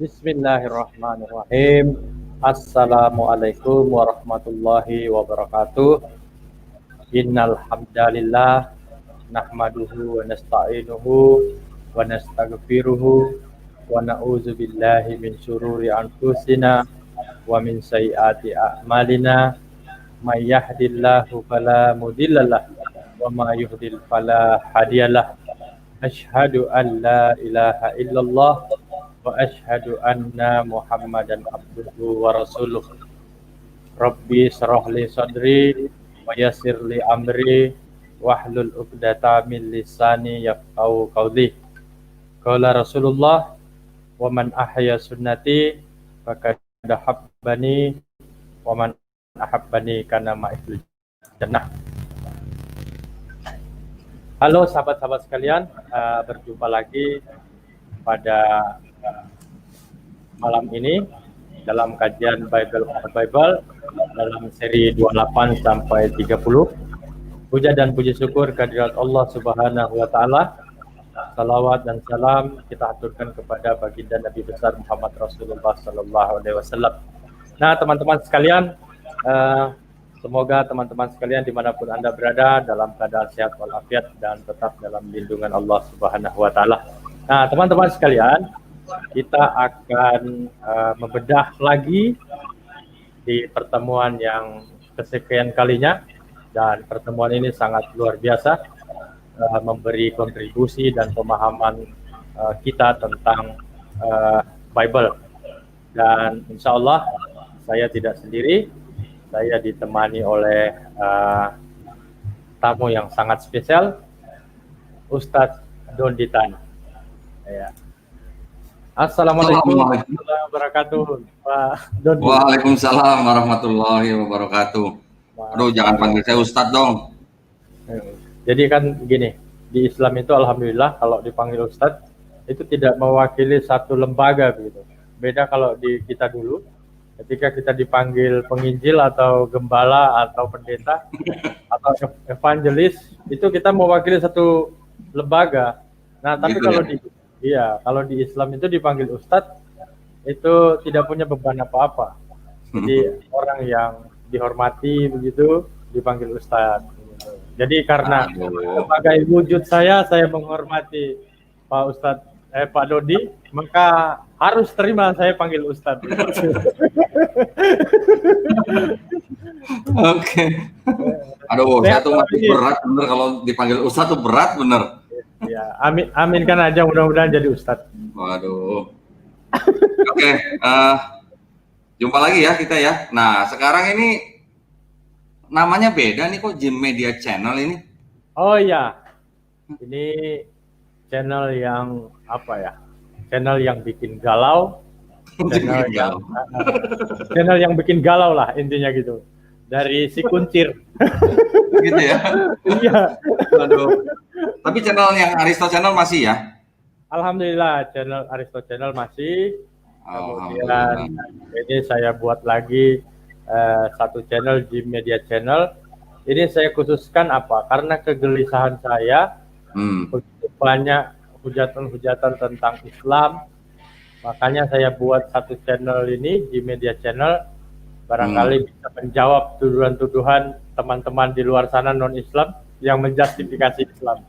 Bismillahirrahmanirrahim. Assalamualaikum warahmatullahi wabarakatuh. Innal hamdalillah nahmaduhu wa nasta'inuhu wa nastaghfiruhu wa na'udzu billahi min syururi anfusina wa min sayyiati a'malina. May yahdihillahu fala mudhillalah wa may yudhlil fala hadiyalah. Asyhadu an la ilaha illallah wa asyhadu anna Muhammadan abduhu wa rasuluh. Rabbi shrah li sadri wa yassir li amri wahlul 'uqdatam min lisani yafqahu qawli. Qala Rasulullah wa man ahya sunnati faqad habbani wa man ahabbani kana ma'il jannah. Halo sahabat-sahabat sekalian, berjumpa lagi pada malam ini dalam kajian Bible dalam seri 28 sampai 30. Puja dan puji syukur kehadirat Allah Subhanahu wa taala. Salawat dan salam kita aturkan kepada baginda Nabi besar Muhammad Rasulullah sallallahu alaihi wasallam. Nah, teman-teman sekalian, semoga teman-teman sekalian dimanapun Anda berada dalam keadaan sehat walafiat dan tetap dalam lindungan Allah Subhanahu wa taala. Nah, teman-teman sekalian, kita akan membedah lagi di pertemuan yang kesekian kalinya, dan pertemuan ini sangat luar biasa, memberi kontribusi dan pemahaman kita tentang Bible. Dan insya Allah saya tidak sendiri, saya ditemani oleh tamu yang sangat spesial, Ustadz Donditan. Ya. Assalamualaikum warahmatullahi wabarakatuh, Pak Dondi. Waalaikumsalam warahmatullahi wabarakatuh. Aduh, jangan panggil saya Ustadz dong. Jadi kan gini, di Islam itu alhamdulillah kalau dipanggil Ustadz itu tidak mewakili satu lembaga begitu. Beda kalau di kita dulu, ketika kita dipanggil penginjil atau gembala atau pendeta atau evangelis, itu kita mewakili satu lembaga. Nah, tapi gitu kalau kalau di Islam itu dipanggil Ustadz itu tidak punya beban apa-apa. Jadi orang yang dihormati begitu dipanggil Ustadz. Jadi karena sebagai wujud saya menghormati Pak Ustadz Pak Dodi, maka harus terima saya panggil Ustadz. Oke. Aduh, saya tuh masih berat bener kalau dipanggil Ustadz tuh berat bener. Ya, aminkan aja mudah-mudahan jadi Ustadz. Waduh. Oke, jumpa lagi ya kita ya. Nah, sekarang ini namanya beda nih kok, Jim Media Channel ini. Oh iya, ini channel yang apa ya? Channel yang bikin galau. Channel yang bikin galau lah intinya gitu. Dari si kuncir. Gitu ya? Iya. Aduh. Tapi channel yang Aristo Channel masih ya? Alhamdulillah, channel Aristo Channel masih. Kemudian ini saya buat lagi satu channel di Media Channel. Ini saya khususkan apa? Karena kegelisahan saya begitu banyak hujatan-hujatan tentang Islam, makanya saya buat satu channel ini di Media Channel. Barangkali bisa menjawab tuduhan-tuduhan teman-teman di luar sana non-Islam yang menjustifikasi Islam.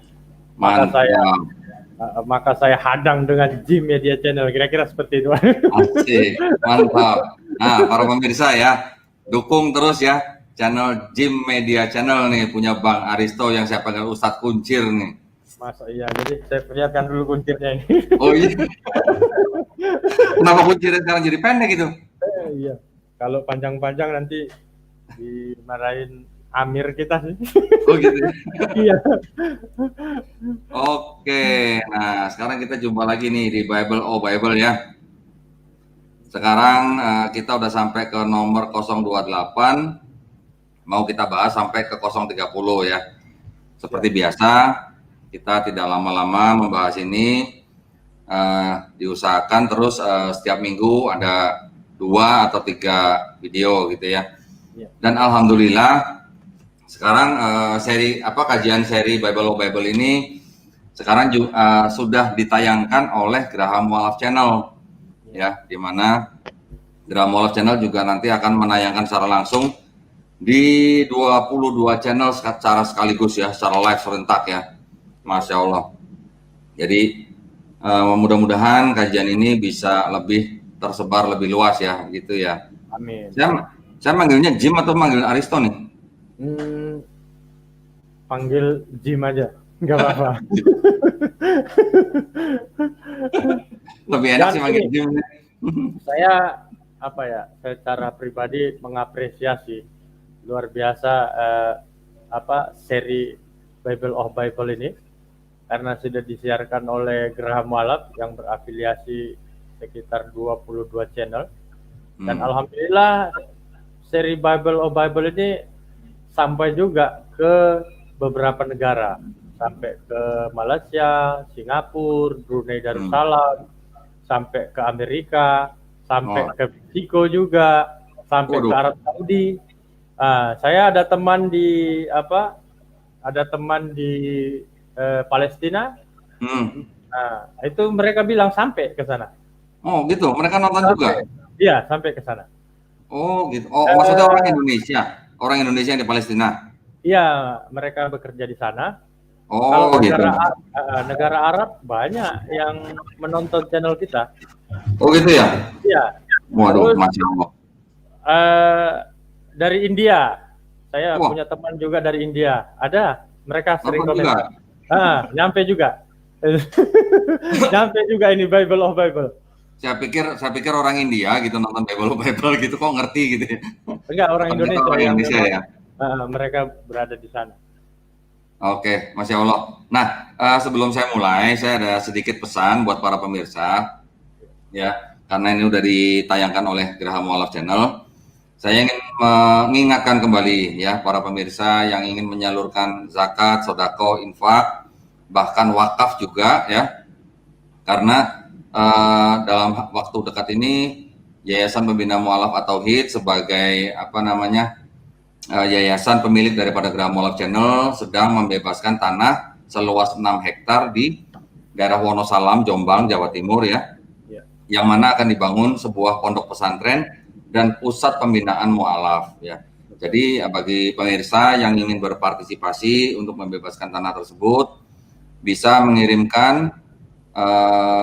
Maka saya hadang dengan Jim Media Channel, kira-kira seperti itu. Asik, mantap. Nah, para pemirsa ya, dukung terus ya channel Jim Media Channel nih, punya Bang Aristo yang saya panggil Ustadz Kuncir nih. Masa iya, jadi saya perlihatkan dulu kuncirnya ini. Oh iya. Kenapa kuncirnya sekarang jadi pendek gitu? Iya, kalau panjang-panjang nanti dimarahin Amir kita sih. Oh gitu. Iya. Oke, nah sekarang kita jumpa lagi nih di Bible ya. Sekarang kita udah sampai ke nomor 028, mau kita bahas sampai ke 030 ya. Seperti biasa, kita tidak lama-lama membahas ini, diusahakan terus setiap minggu ada 2 atau 3 video gitu ya. Dan alhamdulillah sekarang kajian seri Bible ini sekarang sudah ditayangkan oleh Graham Walaf Channel. ya, di mana Graham Wolof Channel juga nanti akan menayangkan secara langsung di 22 channel secara sekaligus ya, secara live serentak ya. Masya Allah. Jadi mudah-mudahan kajian ini bisa lebih tersebar lebih luas ya, gitu ya. Amin. Saya manggilnya Jim atau manggil Aristo nih? Panggil Jim aja, nggak apa-apa. Lebih enak sih manggil Jim. Saya apa ya, secara pribadi mengapresiasi luar biasa seri Bible of Bible ini, karena sudah disiarkan oleh Graham Wolof yang berafiliasi sekitar 22 channel. Dan alhamdulillah seri Bible of Bible ini sampai juga ke beberapa negara, sampai ke Malaysia, Singapura, Brunei Darussalam, sampai ke Amerika, sampai ke Meksiko juga, sampai ke Arab Saudi. Saya ada teman di Palestina. Nah, itu mereka bilang sampai ke sana. Oh gitu, mereka nonton juga? Iya, sampai ke sana. Oh gitu. Oh, maksudnya orang Indonesia yang di Palestina? Iya, mereka bekerja di sana. Oh, kalau gitu. Negara Arab banyak yang menonton channel kita. Oh gitu ya? Iya. Waduh, Masya Allah. Dari India, saya punya teman juga dari India. Ada, mereka sering komentar. Nyampe juga. Nyampe juga ini Bible of Bible. Saya pikir orang India gitu nonton Bible of Bible gitu, kok ngerti gitu ya? Enggak, orang Indonesia. Orang Indonesia ya? Mereka berada di sana. Oke, Masya Allah. Nah, sebelum saya mulai, saya ada sedikit pesan buat para pemirsa, ya, karena ini udah ditayangkan oleh Graham Wolof Channel. Saya ingin mengingatkan kembali ya para pemirsa yang ingin menyalurkan zakat, sedekah, infak, bahkan wakaf juga ya, karena dalam waktu dekat ini Yayasan Pembina Mu'alaf at-Tauhid sebagai yayasan pemilik daripada Graham Wolof Channel sedang membebaskan tanah seluas 6 hektar di daerah Wonosalam, Jombang, Jawa Timur ya, yang mana akan dibangun sebuah pondok pesantren dan pusat pembinaan mu'alaf ya. Jadi bagi pemirsa yang ingin berpartisipasi untuk membebaskan tanah tersebut bisa mengirimkan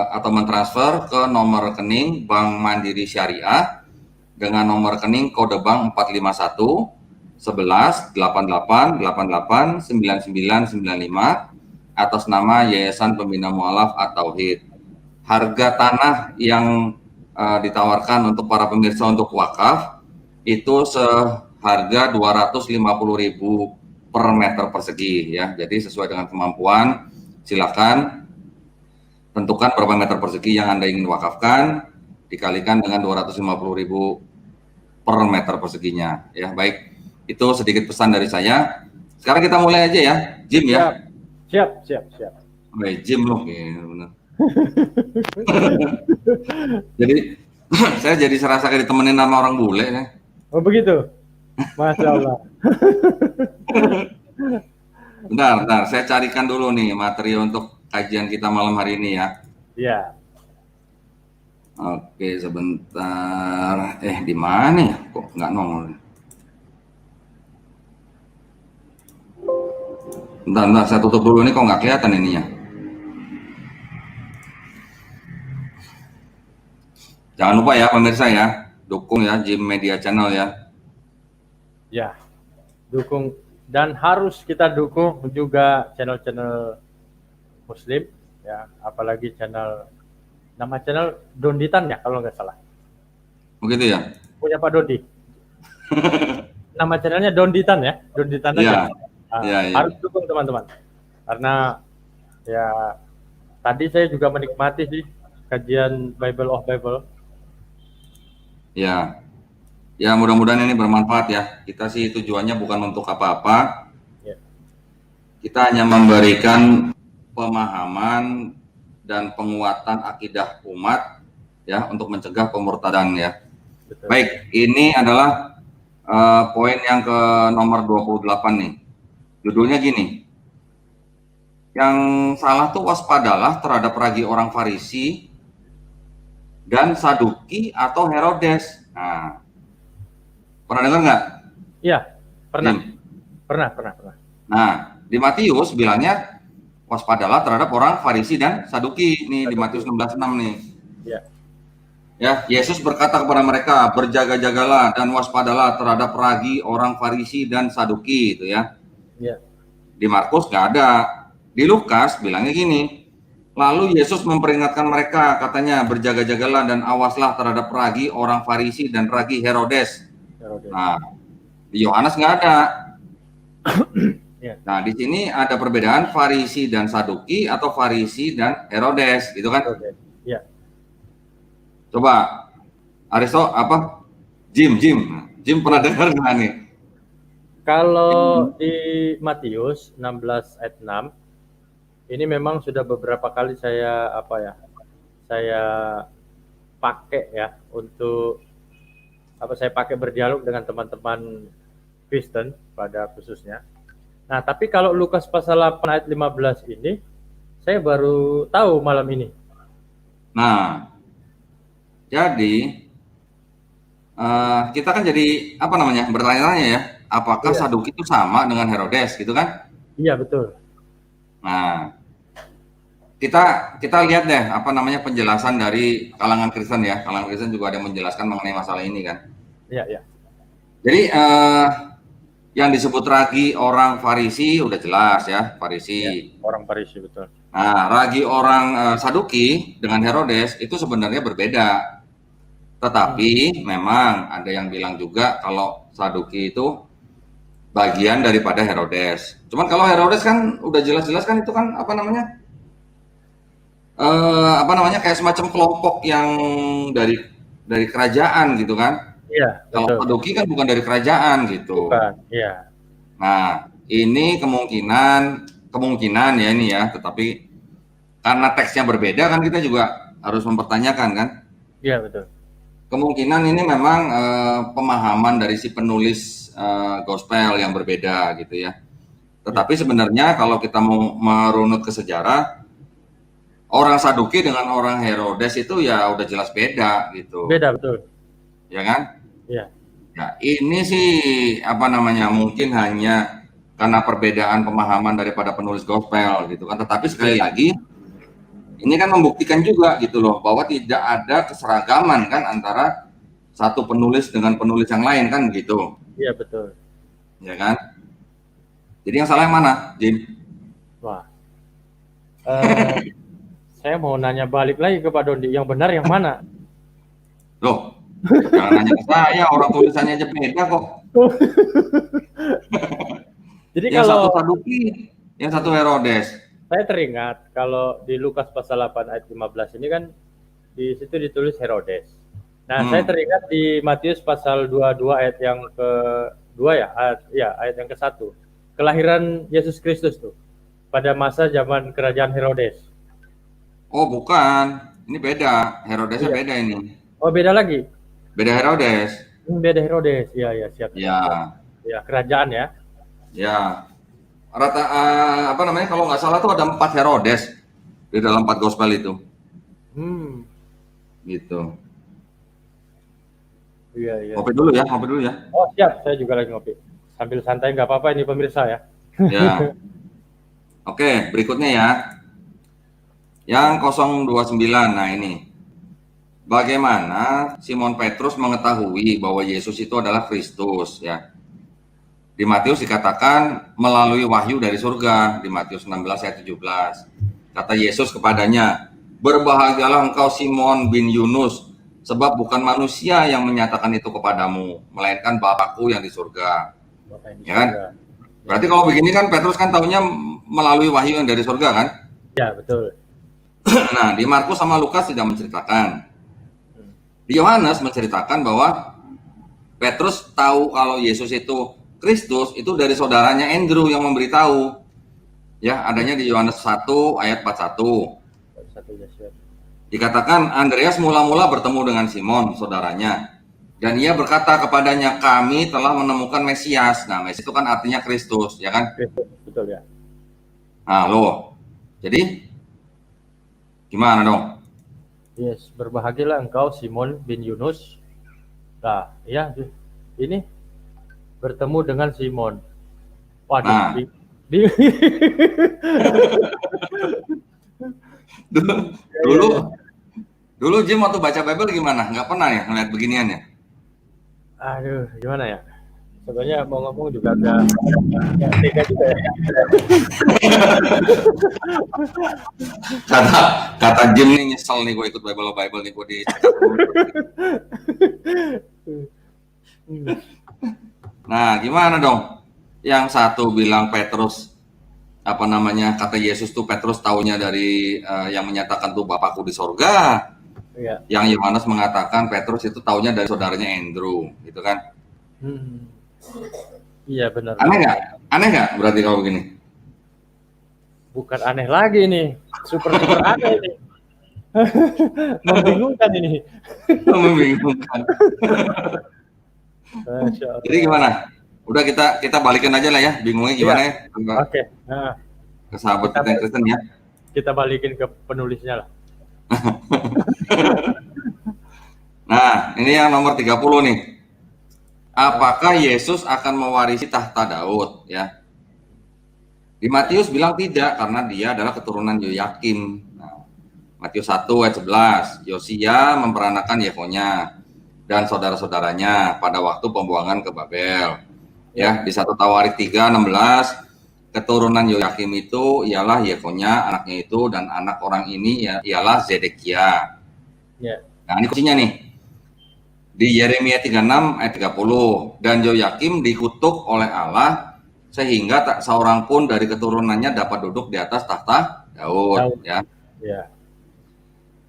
atau mentransfer ke nomor rekening Bank Mandiri Syariah dengan nomor rekening kode bank 451 11 88 88 9995 atas nama Yayasan Pembina Mu'alaf at-Tauhid. Harga tanah yang ditawarkan untuk para pemirsa untuk wakaf itu seharga 250.000 per meter persegi ya. Jadi sesuai dengan kemampuan silakan tentukan berapa meter persegi yang Anda ingin wakafkan dikalikan dengan 250.000 per meter perseginya ya. Baik, itu sedikit pesan dari saya. Sekarang kita mulai aja ya, Jim ya. Siap. Baik, Jim loh, benar. Jadi saya jadi serasa kayak ditemenin sama orang bule ya. Oh begitu, Masya Allah. Bentar, saya carikan dulu nih materi untuk kajian kita malam hari ini ya. Iya. Oke, sebentar. Di mana ya? Kok nggak nongol? Bentar, saya tutup dulu nih, kok nggak kelihatan ininya. Jangan lupa ya pemirsa ya, dukung ya Jim Media Channel ya. Ya, dukung, dan harus kita dukung juga channel-channel Muslim ya, apalagi nama channel Donditan ya kalau nggak salah. Begitu ya? Punya Pak Dondi. Nama channelnya Donditan ya, Donditan aja. Harus dukung teman-teman, karena ya tadi saya juga menikmati sih kajian Bible of Bible. Ya mudah-mudahan ini bermanfaat ya. Kita sih tujuannya bukan untuk apa-apa. Kita hanya memberikan pemahaman dan penguatan akidah umat ya untuk mencegah pemurtadan ya. Betul. Baik, ini adalah poin yang ke nomor 28 nih. Judulnya gini. Yang salah tuh waspadalah terhadap ragi orang Farisi dan Saduki atau Herodes. Nah, pernah dengar nggak? Iya, pernah. Jim? Pernah. Nah, di Matius bilangnya waspadalah terhadap orang Farisi dan Saduki nih di Matius 16:6 nih. Iya. Ya, Yesus berkata kepada mereka, berjaga-jagalah dan waspadalah terhadap ragi orang Farisi dan Saduki itu ya. Iya. Di Markus nggak ada. Di Lukas bilangnya gini, lalu Yesus memperingatkan mereka, katanya berjaga-jagalah dan awaslah terhadap ragi orang Farisi dan ragi Herodes. Nah, di Yohanes nggak ada. Nah, di sini ada perbedaan Farisi dan Saduki atau Farisi dan Herodes, gitu kan? Iya. Coba Aristo apa? Jim pernah dengar nggak nih? Kalau di Matius 16 ayat 6 ini memang sudah beberapa kali saya pakai ya untuk saya pakai berdialog dengan teman-teman Kristen pada khususnya. Nah, tapi kalau Lukas pasal 8 ayat 15 ini saya baru tahu malam ini. Nah, jadi kita kan jadi bertanya-tanya ya, apakah Saduki itu sama dengan Herodes gitu kan? Iya, betul. Nah, kita lihat deh penjelasan dari kalangan Kristen ya. Kalangan Kristen juga ada yang menjelaskan mengenai masalah ini kan. Iya. Jadi yang disebut ragi orang Farisi udah jelas ya, Farisi. Ya, orang Farisi, betul. Nah, ragi orang Saduki dengan Herodes itu sebenarnya berbeda. Tetapi memang ada yang bilang juga kalau Saduki itu bagian daripada Herodes. Cuman kalau Herodes kan udah jelas-jelas kan itu kan kayak semacam kelompok yang dari kerajaan gitu kan. Iya. Kalau Saduki kan bukan dari kerajaan gitu. Bukan, iya. Nah, ini kemungkinan ya ini ya, tetapi karena teksnya berbeda kan kita juga harus mempertanyakan kan. Iya, betul. Kemungkinan ini memang pemahaman dari si penulis gospel yang berbeda gitu ya. Tetapi sebenarnya kalau kita mau merunut ke sejarah, orang Saduki dengan orang Herodes itu ya udah jelas beda gitu. Beda, betul. Ya kan? Iya. Nah, ini sih mungkin hanya karena perbedaan pemahaman daripada penulis gospel gitu kan. Tetapi sekali lagi ini kan membuktikan juga gitu loh bahwa tidak ada keseragaman kan antara satu penulis dengan penulis yang lain kan gitu. Iya, betul. Ya kan? Jadi yang salah yang mana, Jim? Wah. Saya mau nanya balik lagi ke Pak Dondi, yang benar yang mana? Loh, jangan nanya ke saya, orang tulisannya aja beda kok. Jadi yang kalau satu Saduki, yang satu Herodes. Saya teringat kalau di Lukas pasal 8 ayat 15 ini kan di situ ditulis Herodes. Nah, saya teringat di Matius pasal 22 ayat yang ke-2 ayat yang ke-1. Kelahiran Yesus Kristus tuh pada masa zaman kerajaan Herodes. Oh, bukan. Ini beda. Herodesnya beda ini. Oh, beda lagi. Beda Herodes. Beda Herodes. Iya, siap. Ya. Ya, kerajaan ya. Ya. Kalau nggak salah tuh ada 4 Herodes di dalam 4 gospel itu. Gitu. Iya. Ngopi dulu ya. Oh, siap. Saya juga lagi ngopi. Sambil santai nggak apa-apa ini pemirsa ya. Ya. Oke, berikutnya ya. Yang 029. Nah, ini. Bagaimana Simon Petrus mengetahui bahwa Yesus itu adalah Kristus ya. Di Matius dikatakan melalui wahyu dari surga di Matius 16 ayat 17. Kata Yesus kepadanya, "Berbahagialah engkau Simon bin Yunus, sebab bukan manusia yang menyatakan itu kepadamu, melainkan Bapakku yang di surga." Ya kan? Berarti kalau begini kan Petrus kan tahunya melalui wahyu yang dari surga kan? Ya, betul. Nah, di Markus sama Lukas tidak menceritakan. Di Yohanes menceritakan bahwa Petrus tahu kalau Yesus itu Kristus itu dari saudaranya Andrew yang memberitahu. Ya, adanya di Yohanes 1 ayat 41. Dikatakan Andreas mula-mula bertemu dengan Simon, saudaranya. Dan ia berkata kepadanya, "Kami telah menemukan Mesias." Nah, Mesias itu kan artinya Kristus, ya kan? Betul ya. Nah, loh. Jadi gimana dong? Yes, berbahagialah engkau Simon bin Yunus. Nah, ya, ini bertemu dengan Simon. Waduh, Nah, di dulu ya, ya, dulu ya. dulu Jim waktu baca Bible gimana? Nggak pernah ya ngeliat beginian ya? Aduh, gimana ya? Sebenarnya mau ngomong juga agak tega juga ya. Kata kata Jim nih nyesel nih gue ikut Bible nih gue dicekat dulu. Nah, gimana dong? Yang satu bilang Petrus apa namanya kata Yesus tuh Petrus taunya dari yang menyatakan tuh Bapakku di sorga. Ya. Yang Yohanes mengatakan Petrus itu taunya dari saudaranya Andrew, gitu kan? Iya benar. Aneh nggak? Aneh nggak berarti kalau begini? Bukan aneh lagi nih, super aneh ini. Membingungkan ini. Membingungkan. Jadi gimana? Udah kita balikin aja lah ya, bingungnya gimana ya? Oke. Nah, ke sahabat kita yang Kristen ya. Kita balikin ke penulisnya lah. Nah, ini yang nomor 30 nih. Apakah Yesus akan mewarisi tahta Daud ya? Di Matius bilang tidak karena dia adalah keturunan Yoyakim. Nah, Matius 1 ayat 11, Yosia memperanakan Yekonya dan saudara-saudaranya pada waktu pembuangan ke Babel. Ya, di 1 Tawarik 3:16 keturunan Yoyakim itu ialah Yekonya anaknya itu dan anak orang ini ya ialah Zedekia. Ya. Nah, ini kuncinya nih. Di Yeremia 36 ayat 30 dan Yoyakim dikutuk oleh Allah sehingga tak seorang pun dari keturunannya dapat duduk di atas tahta Daud. Ya.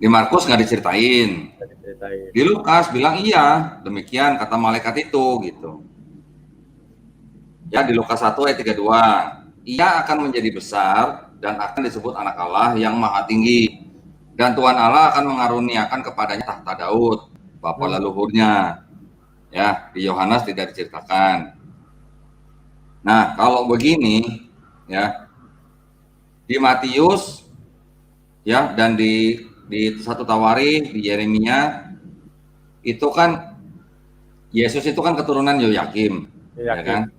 Di Markus nggak diceritain. Di Lukas bilang iya, demikian kata malaikat itu gitu. Ya, di Lukas 1 ayat 32, ia akan menjadi besar dan akan disebut anak Allah yang maha tinggi. Dan Tuhan Allah akan mengaruniakan kepadanya tahta Daud, bapa leluhurnya. Ya, di Yohanes tidak diceritakan. Nah, kalau begini ya, di Matius ya dan di 1 Tawarik, di Yeremia itu kan Yesus itu kan keturunan Yoyakim. Ya kan?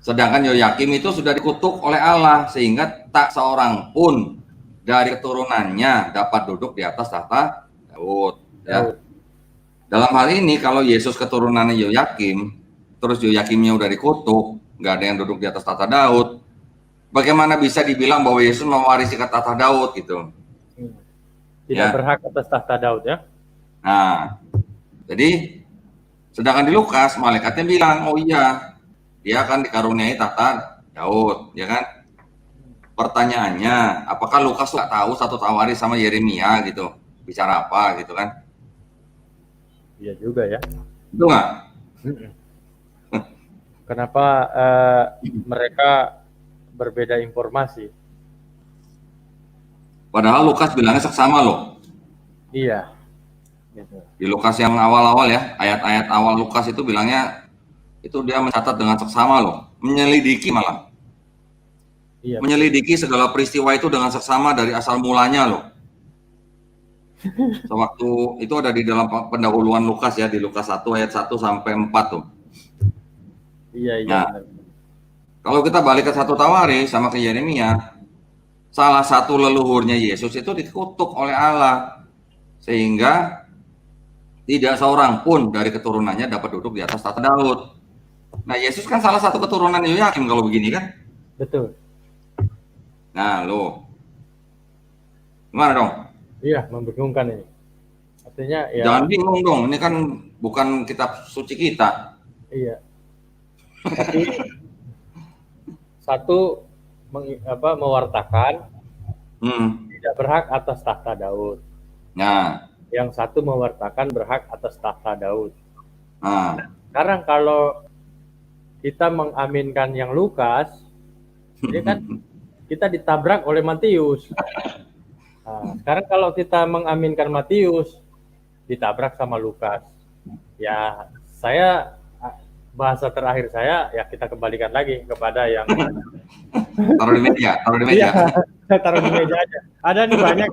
Sedangkan Yoyakim itu sudah dikutuk oleh Allah sehingga tak seorang pun dari keturunannya dapat duduk di atas tahta Daud. Ya. Dalam hal ini kalau Yesus keturunannya Yoyakim, terus Yoyakimnya udah dikutuk, nggak ada yang duduk di atas tahta Daud, bagaimana bisa dibilang bahwa Yesus mewarisi tahta Daud gitu? Tidak berhak atas tahta Daud ya? Nah, jadi sedangkan di Lukas malaikatnya bilang, oh iya, dia akan dikaruniai tahta Daud, ya kan? Pertanyaannya, apakah Lukas nggak tahu 1 Tawarik sama Yeremia gitu, bicara apa gitu kan? Iya juga ya. Itu nggak? Kenapa mereka berbeda informasi? Padahal Lukas bilangnya seksama loh. Iya. Gitu. Di Lukas yang awal-awal ya, ayat-ayat awal Lukas itu bilangnya itu dia mencatat dengan seksama loh, menyelidiki malah. Iya, menyelidiki segala peristiwa itu dengan seksama dari asal mulanya loh. Sewaktu itu ada di dalam pendahuluan Lukas ya, di Lukas 1 ayat 1 sampai 4 tuh. Iya. Nah, kalau kita balik ke 1 Tawarik sama ke Yeremia, salah satu leluhurnya Yesus itu dikutuk oleh Allah sehingga tidak seorang pun dari keturunannya dapat duduk di atas tahta Daud. Nah, Yesus kan salah satu keturunan Yoyakim kalau begini kan? Betul. Nah, lo gimana dong? Iya, membingungkan ini. Artinya ya. Jangan bingung dong, ini kan bukan kitab suci kita. Iya. Tapi satu mewartakan tidak berhak atas tahta Daud. Nah, yang satu mewartakan berhak atas tahta Daud. Sekarang kalau kita mengaminkan yang Lukas, ini kan kita ditabrak oleh Matius. Nah, sekarang kalau kita mengaminkan Matius, ditabrak sama Lukas. Ya, bahasa terakhir saya, ya kita kembalikan lagi kepada yang Taruh di meja, taruh di Iya, meja. saya taruh di meja aja. Ada nih banyak.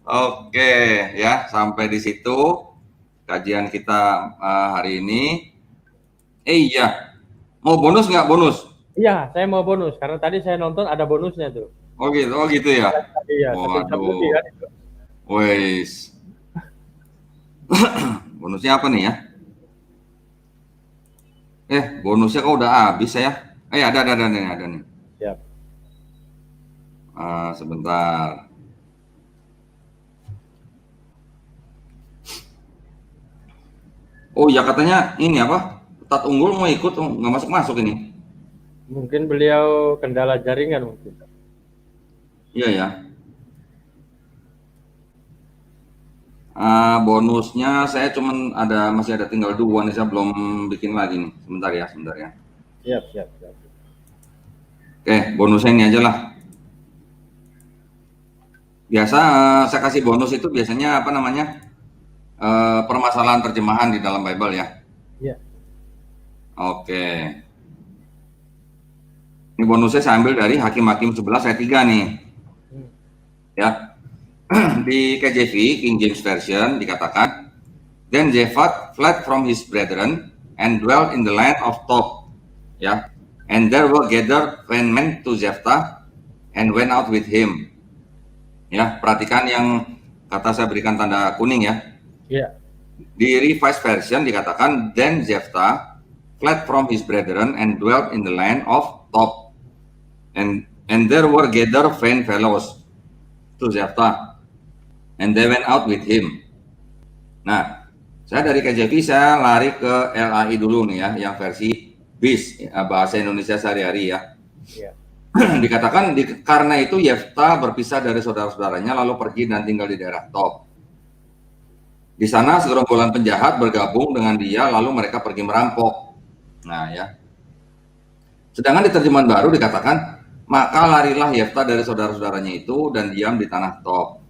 Oke, ya, sampai di situ kajian kita hari ini. Iya, mau bonus nggak bonus? Iya, saya mau bonus karena tadi saya nonton ada bonusnya tuh. Oh gitu ya. Iya, 1 jam lebih Waduh, kan itu. wes. Bonusnya apa nih ya? Bonusnya kok udah habis ya? Ada nih. Siap. Sebentar. Oh ya, katanya ini apa? Tat Unggul mau ikut, nggak masuk ini. Mungkin beliau kendala jaringan mungkin. Iya ya. Bonusnya saya masih ada tinggal 2 nih, saya belum bikin lagi nih. Sebentar ya. Siap. Oke, bonusnya ini aja lah. Biasa saya kasih bonus itu biasanya apa namanya? Permasalahan terjemahan di dalam Bible ya. Iya. Oke. Ini bonusnya saya ambil dari Hakim-Hakim 11 ayat 3 nih. Ya. Di KJV, King James Version, dikatakan, "Then Jephthah fled from his brethren and dwelt in the land of Tob." Ya. "And there were gathered men to Jephthah and went out with him." Ya, perhatikan yang kata saya berikan tanda kuning ya. Iya. Di Revised Version dikatakan, "Then Jephthah fled from his brethren and dwelt in the land of Tob. And there were gathered vain fellows to Jephthah, and they went out with him." Nah, saya dari KJV saya lari ke LAI dulu nih ya, yang versi BIS, bahasa Indonesia sehari-hari ya. Iya. Dikatakan karena itu Yeftah berpisah dari saudara-saudaranya lalu pergi dan tinggal di daerah Tob. Di sana segerombolan penjahat bergabung dengan dia lalu mereka pergi merampok. Nah ya. Sedangkan di terjemahan baru dikatakan, "Maka larilah Yeftah dari saudara-saudaranya itu dan diam di tanah Tob."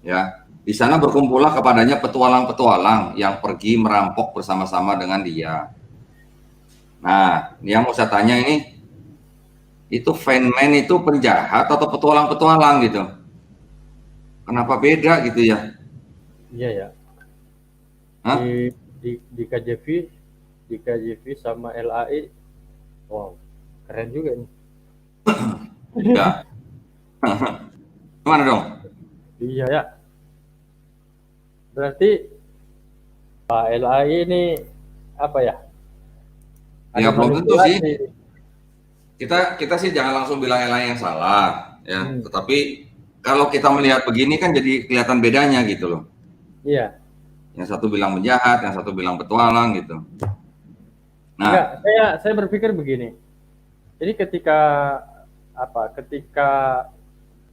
Ya, di sana berkumpullah kepadanya petualang-petualang yang pergi merampok bersama-sama dengan dia. Nah, yang mau saya tanya ini, itu Feynman itu penjahat atau petualang-petualang gitu? Kenapa beda gitu ya? Iya ya. Hah? Di KJV sama LAI, wow, keren juga nih. Ya. Gimana dong? Iya ya. Berarti Pak LAI ini apa ya? Ya Ada belum tentu sih. manipulasi. Kita sih jangan langsung bilang LAI yang salah ya. Tetapi kalau kita melihat begini kan jadi kelihatan bedanya gitu loh. Iya. Yang satu bilang penjahat, yang satu bilang petualang gitu. Nah, enggak, saya berpikir begini. Jadi ketika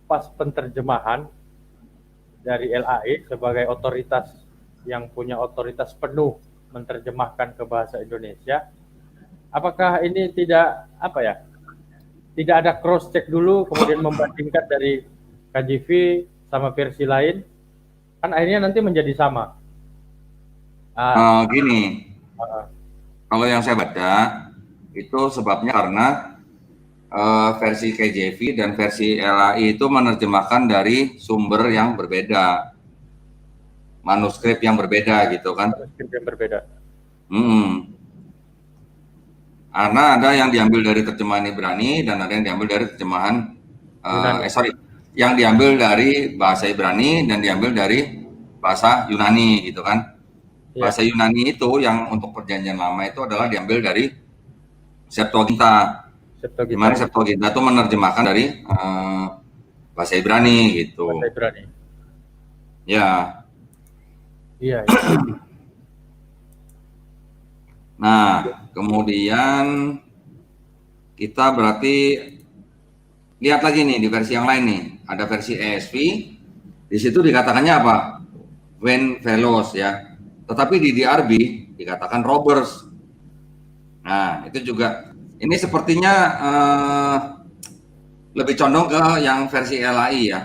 pas penterjemahan dari LAI sebagai otoritas yang punya otoritas penuh menerjemahkan ke bahasa Indonesia, apakah ini tidak ada cross check dulu kemudian membandingkan dari KJV sama versi lain, kan akhirnya nanti menjadi sama. Gini, kalau yang saya baca itu sebabnya karena versi KJV dan versi LAI itu menerjemahkan dari sumber yang berbeda, manuskrip yang berbeda gitu kan? Manuskrip yang berbeda. Karena ada yang diambil dari terjemahan Ibrani dan ada yang diambil dari terjemahan yang diambil dari bahasa Ibrani dan diambil dari bahasa Yunani gitu kan? Bahasa Yunani itu yang untuk perjanjian lama itu adalah diambil dari Septuaginta. Di mana Septuaginta itu menerjemahkan dari bahasa Ibrani gitu. Bahasa Ibrani. Ya. Iya. Nah, kemudian kita berarti lihat lagi nih di versi yang lain nih. Ada versi ESV. Di situ dikatakannya apa? Vain fellows ya. Tetapi di DRB dikatakan robbers. Nah, itu juga. Ini sepertinya lebih condong ke yang versi LAI ya.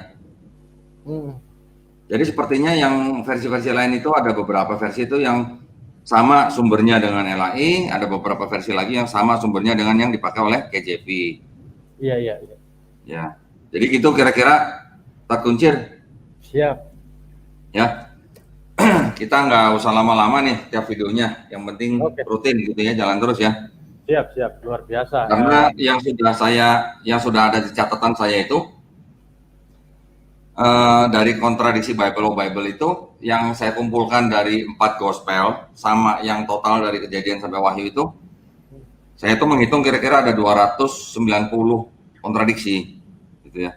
Jadi sepertinya yang versi-versi lain itu ada beberapa versi itu yang sama sumbernya dengan LAI, ada beberapa versi lagi yang sama sumbernya dengan yang dipakai oleh KJP. Iya. Ya, jadi gitu kira-kira tak kuncir. Siap. Ya, kita nggak usah lama-lama nih tiap videonya, yang penting rutin gitu ya, jalan terus ya. Siap, luar biasa. Karena yang sudah ada di catatan saya itu dari kontradiksi Bible of Bible itu yang saya kumpulkan dari 4 gospel sama yang total dari Kejadian sampai Wahyu itu, saya itu menghitung kira-kira ada 290 kontradiksi gitu ya.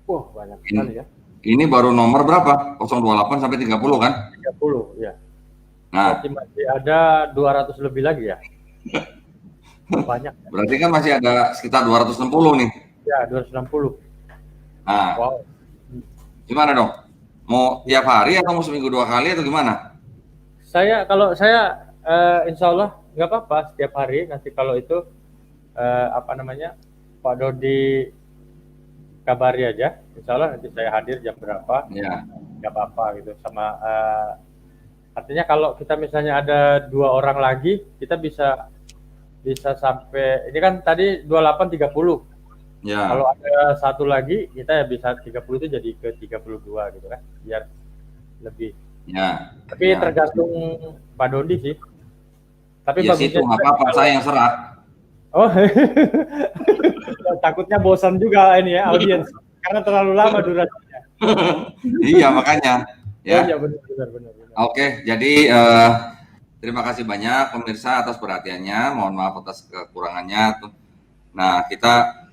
Wah, banyak sekali ya. Ini baru nomor berapa? 028 sampai 30 kan? 30 ya. Nah, berarti masih ada 200 lebih lagi ya. Banyak. Berarti kan masih ada sekitar 260 nih. Ya, 260. Nah, wow. Gimana dong? Mau tiap hari atau mau seminggu 2 kali atau gimana? Kalau saya insya Allah nggak apa-apa setiap hari. Nanti kalau itu Pak Dodi kabari aja. Insya Allah nanti saya hadir jam berapa. Ya. Nggak apa-apa gitu. Sama artinya kalau kita misalnya ada 2 orang lagi, kita bisa sampai, ini kan tadi 28-30. Ya. Kalau ada satu lagi, kita ya bisa 30 itu jadi ke 32 gitu kan, biar lebih. Ya. Tapi tergantung Pak Dodi sih. Tapi ya situ nggak apa-apa, saya yang serak. Oh, takutnya bosan juga ini ya audiens, karena terlalu lama durasinya. Iya makanya. Ya. Iya benar. Oke, jadi terima kasih banyak pemirsa atas perhatiannya. Mohon maaf atas kekurangannya. Nah, kita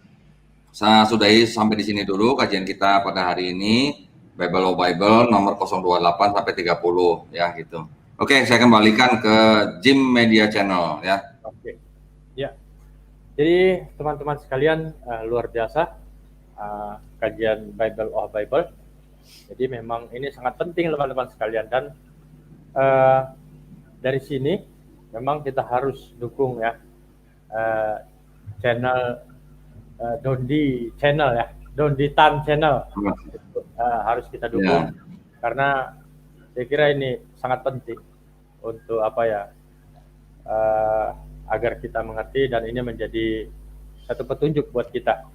sudahi sampai di sini dulu kajian kita pada hari ini. Bible of Bible nomor 028 sampai 30 ya gitu. Oke, saya kembalikan ke Jim Media Channel ya. Oke. Ya. Jadi teman-teman sekalian, luar biasa kajian Bible of Bible. Jadi memang ini sangat penting teman-teman sekalian, dan dari sini memang kita harus dukung ya channel Dondi Channel ya, Dondi Tan Channel, harus kita dukung karena saya kira ini sangat penting untuk agar kita mengerti dan ini menjadi satu petunjuk buat kita.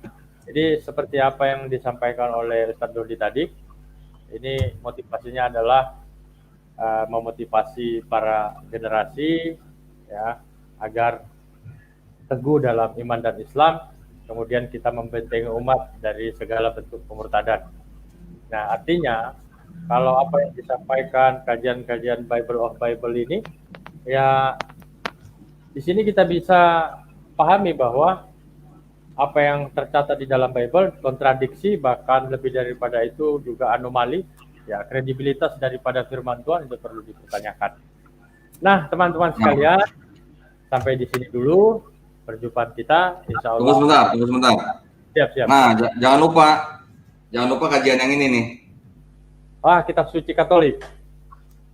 Jadi seperti apa yang disampaikan oleh Ustadz Dondi tadi, ini motivasinya adalah memotivasi para generasi ya agar teguh dalam iman dan Islam, kemudian kita membentengi umat dari segala bentuk pemurtadan. Nah, artinya kalau apa yang disampaikan kajian-kajian Bible of Bible ini, ya di sini kita bisa pahami bahwa apa yang tercatat di dalam Bible kontradiksi, bahkan lebih daripada itu juga anomali. Ya, kredibilitas daripada firman Tuhan itu perlu dipertanyakan. Nah, teman-teman sekalian, sampai di sini dulu perjumpaan kita, insya Allah. Tunggu sebentar. Siap. Nah, jangan lupa kajian yang ini nih. Kitab suci Katolik.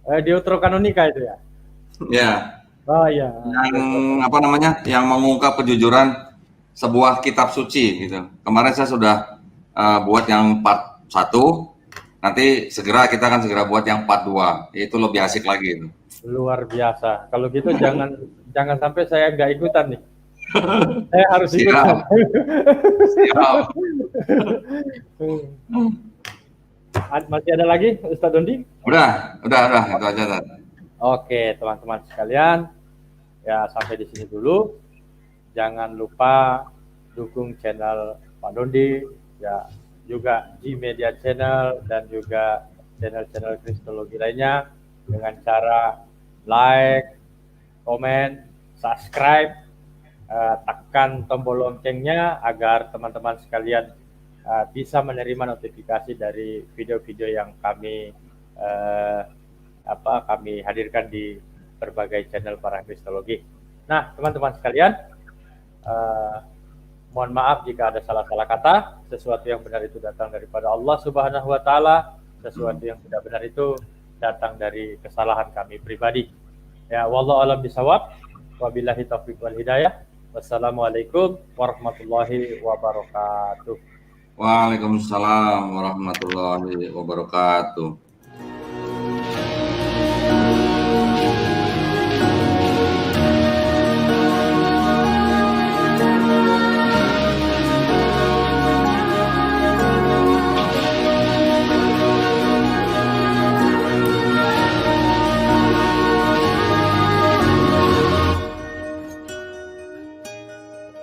Deuterokanonika itu ya. Ya. Oh ya. Yang mengungkap kejujuran sebuah kitab suci gitu. Kemarin saya sudah buat yang part 1. Nanti kita akan segera buat yang part 2. Itu lebih asik lagi itu. Luar biasa. Kalau gitu jangan sampai saya nggak ikutan nih. Saya harus ikutan. Siap. Masih ada lagi, Ustadz Dondi? Udah, itu aja. Oke, teman-teman sekalian, ya sampai di sini dulu. Jangan lupa dukung channel Pak Dondi, ya juga di Media Channel dan juga channel-channel kristologi lainnya dengan cara like, komen, subscribe, tekan tombol loncengnya agar teman-teman sekalian bisa menerima notifikasi dari video-video yang kami hadirkan di berbagai channel para kristologi. Nah, teman-teman sekalian, mohon maaf jika ada salah-salah kata. Sesuatu yang benar itu datang daripada Allah Subhanahu wa Ta'ala. Sesuatu yang tidak benar itu datang dari kesalahan kami pribadi. Ya, wallahu a'lam bishawab. Wabillahi taufiq wal hidayah. Wassalamualaikum warahmatullahi wabarakatuh. Waalaikumsalam warahmatullahi wabarakatuh.